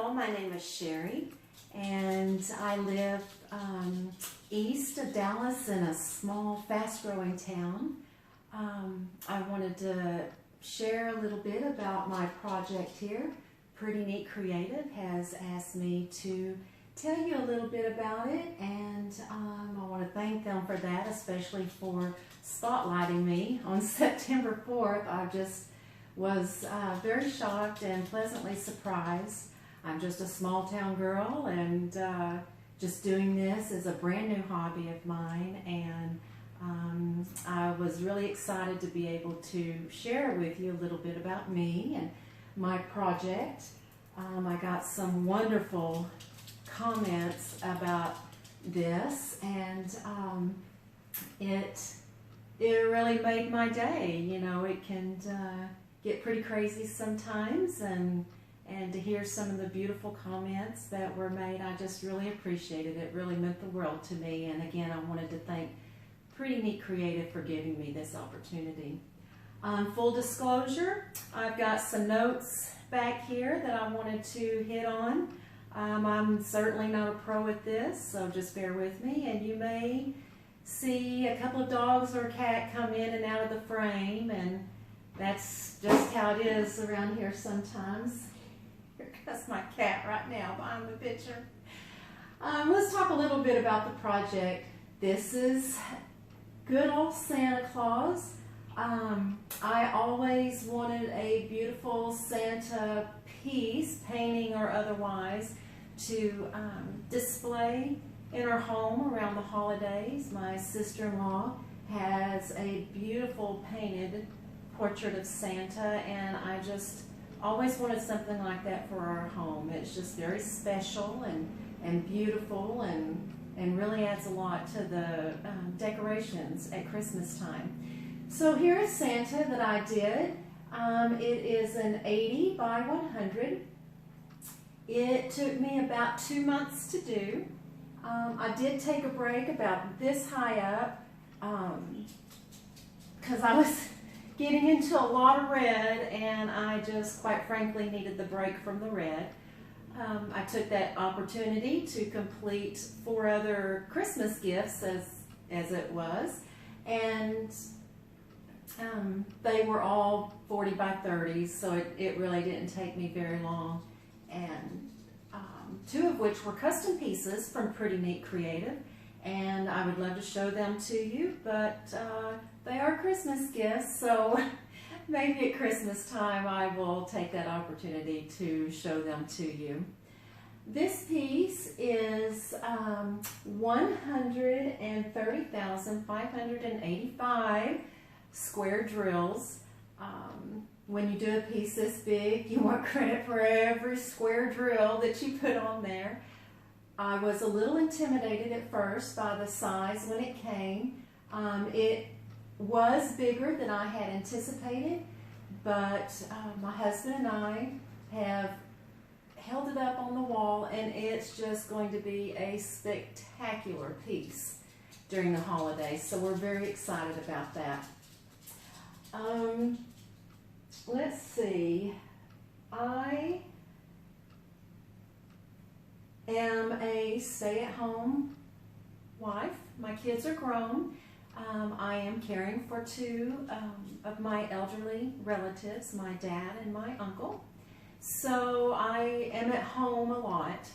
all, my name is Sheri, and I live east of Dallas in a small, fast-growing town. I wanted to share a little bit about my project here. Pretty Neat Creative has asked me to tell you a little bit about it, and I want to thank them for that, especially for spotlighting me on September 4th. I just was very shocked and pleasantly surprised. I'm just a small town girl, and just doing this is a brand new hobby of mine, and I was really excited to be able to share with you a little bit about me and my project. I got some wonderful comments about this, and it really made my day. You know, it can get pretty crazy sometimes, and to hear some of the beautiful comments that were made, I just really appreciated it. It really meant the world to me, and again, I wanted to thank Pretty Neat Creative for giving me this opportunity. Full disclosure, I've got some notes back here that I wanted to hit on. I'm certainly not a pro at this, so just bear with me, and you may see a couple of dogs or a cat come in and out of the frame, and that's just how it is around here sometimes. Here comes my cat right now behind the picture. Let's talk a little bit about the project. This is good old Santa Claus. I always wanted a beautiful Santa piece, painting or otherwise, to display in our home around the holidays. My sister-in-law has a beautiful painted portrait of Santa, and I just always wanted something like that for our home. It's just very special and beautiful, and really adds a lot to the decorations at Christmas time. So here is Santa that I did. It is an 80 by 100. It took me about 2 months to do. I did take a break about this high up because I was getting into a lot of red, and I just quite frankly needed the break from the red. I took that opportunity to complete 4 other Christmas gifts as it was, and they were all 40 by 30s, so it really didn't take me very long, and 2 of which were custom pieces from Pretty Neat Creative, and I would love to show them to you, but they are Christmas gifts, so maybe at Christmas time I will take that opportunity to show them to you. This piece is 130,585 square drills. When you do a piece this big, you want credit for every square drill that you put on there. I was a little intimidated at first by the size when it came. It was bigger than I had anticipated, but my husband and I have held it up on the wall, and it's just going to be a spectacular piece during the holidays, so we're very excited about that. Let's see, I am a stay-at-home wife. My kids are grown. I am caring for 2 of my elderly relatives, my dad and my uncle. So I am at home a lot,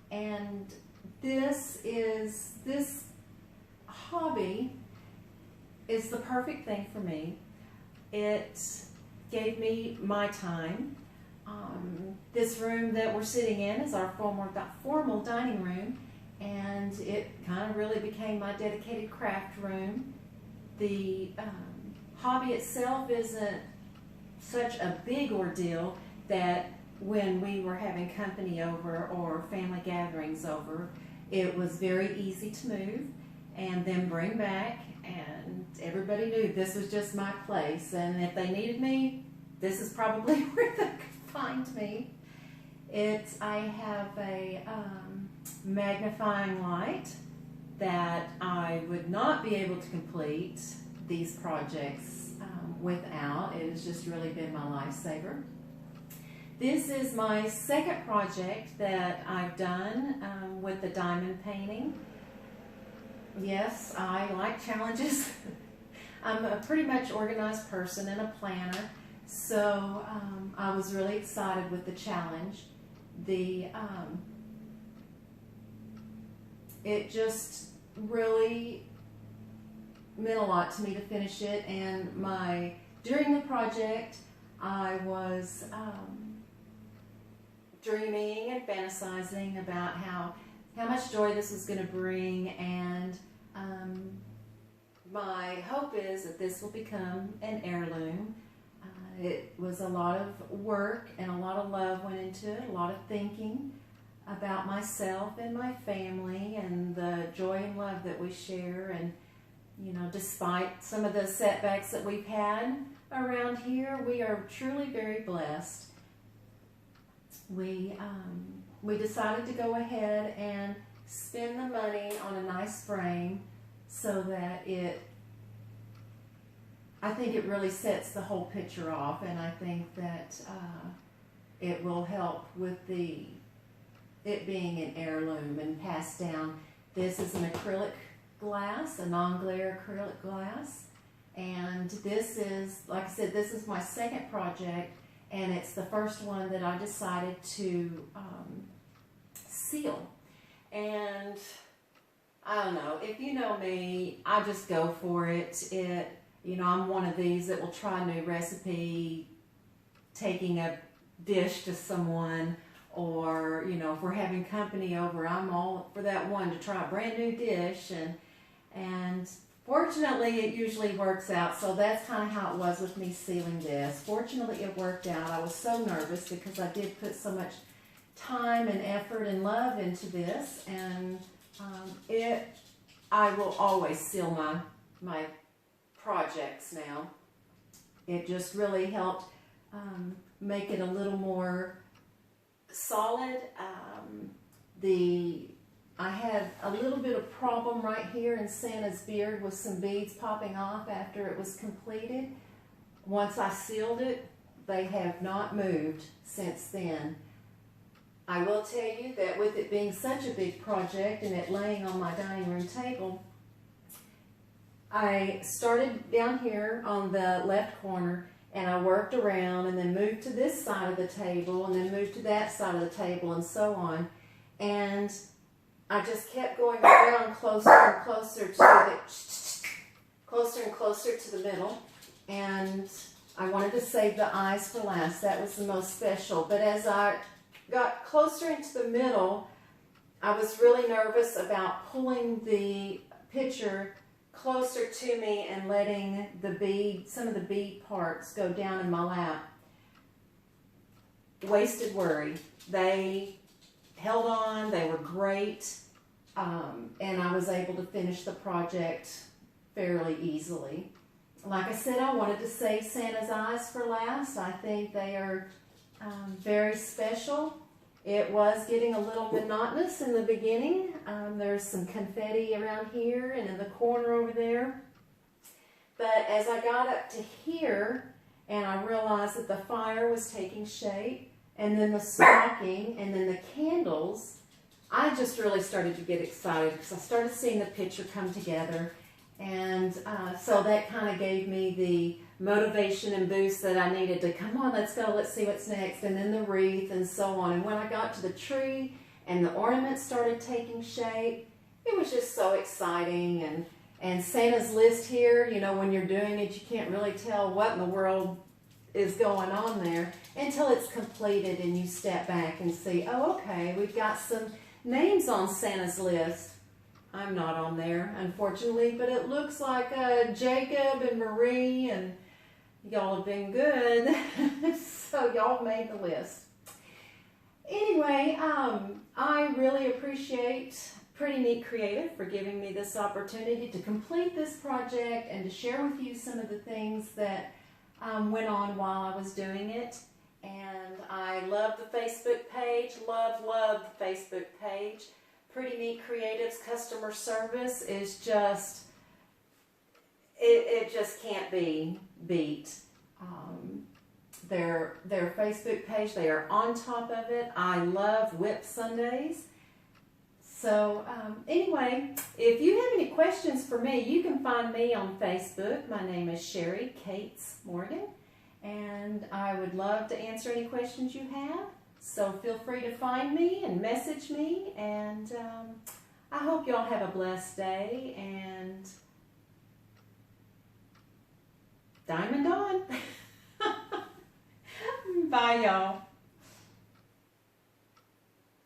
and this hobby is the perfect thing for me. It gave me my time. This room that we're sitting in is our formal dining room, and it kind of really became my dedicated craft room. The hobby itself isn't such a big ordeal that when we were having company over or family gatherings over, it was very easy to move and then bring back, and everybody knew this was just my place, and if they needed me, this is probably where they could find me. I have a magnifying light that I would not be able to complete these projects without. It has just really been my lifesaver. This is my second project that I've done with the diamond painting. Yes, I like challenges. I'm a pretty much organized person and a planner, so I was really excited with the challenge. It just really meant a lot to me to finish it, and during the project I was dreaming and fantasizing about how much joy this was going to bring, and my hope is that this will become an heirloom. It was a lot of work and a lot of love went into it, a lot of thinking about myself and my family and the joy and love that we share. And you know, despite some of the setbacks that we've had around here, we are truly very blessed. We decided to go ahead and spend the money on a nice frame so that I think it really sets the whole picture off, and I think that it will help with it being an heirloom and passed down. This is an acrylic glass, a non-glare acrylic glass, and this is, like I said, this is my second project, and it's the first one that I decided to seal. And I don't know, if you know me, I just go for it. You know, I'm one of these that will try a new recipe, taking a dish to someone, or, you know, if we're having company over, I'm all for that one to try a brand new dish, and fortunately it usually works out. So that's kind of how it was with me sealing this. Fortunately it worked out. I was so nervous because I did put so much time and effort and love into this, and I will always seal my projects now. It just really helped make it a little more solid. I had a little bit of problem right here in Santa's beard with some beads popping off after it was completed. Once I sealed it, they have not moved since then. I will tell you that with it being such a big project and it laying on my dining room table, I started down here on the left corner, and I worked around and then moved to this side of the table and then moved to that side of the table and so on. And I just kept going around closer and closer to the middle. And I wanted to save the eyes for last. That was the most special. But as I got closer into the middle, I was really nervous about pulling the picture closer to me and letting some of the bead parts go down in my lap. Wasted worry. They held on, they were great, and I was able to finish the project fairly easily. Like I said, I wanted to save Santa's eyes for last. I think they are very special. It was getting a little monotonous in the beginning. There's some confetti around here and in the corner over there. But as I got up to here and I realized that the fire was taking shape, and then the stocking, and then the candles, I just really started to get excited because I started seeing the picture come together. And so that kind of gave me the motivation and boost that I needed to, come on, let's go, let's see what's next, and then the wreath and so on. And when I got to the tree and the ornaments started taking shape, it was just so exciting. And Santa's list here, you know, when you're doing it, you can't really tell what in the world is going on there until it's completed and you step back and see, oh, okay, we've got some names on Santa's list. I'm not on there, unfortunately, but it looks like Jacob and Marie, and y'all have been good, so y'all made the list. Anyway, I really appreciate Pretty Neat Creative for giving me this opportunity to complete this project and to share with you some of the things that went on while I was doing it. And I love the Facebook page, love the Facebook page. Pretty Neat Creative's customer service is just, it just can't be beat. their Facebook page. They are on top of it. I love Whip Sundays. So anyway, if you have any questions for me, you can find me on Facebook. My name is Sheri Cates Morgan, and I would love to answer any questions you have. So feel free to find me and message me, and I hope y'all have a blessed day, and Diamond on. Bye, y'all.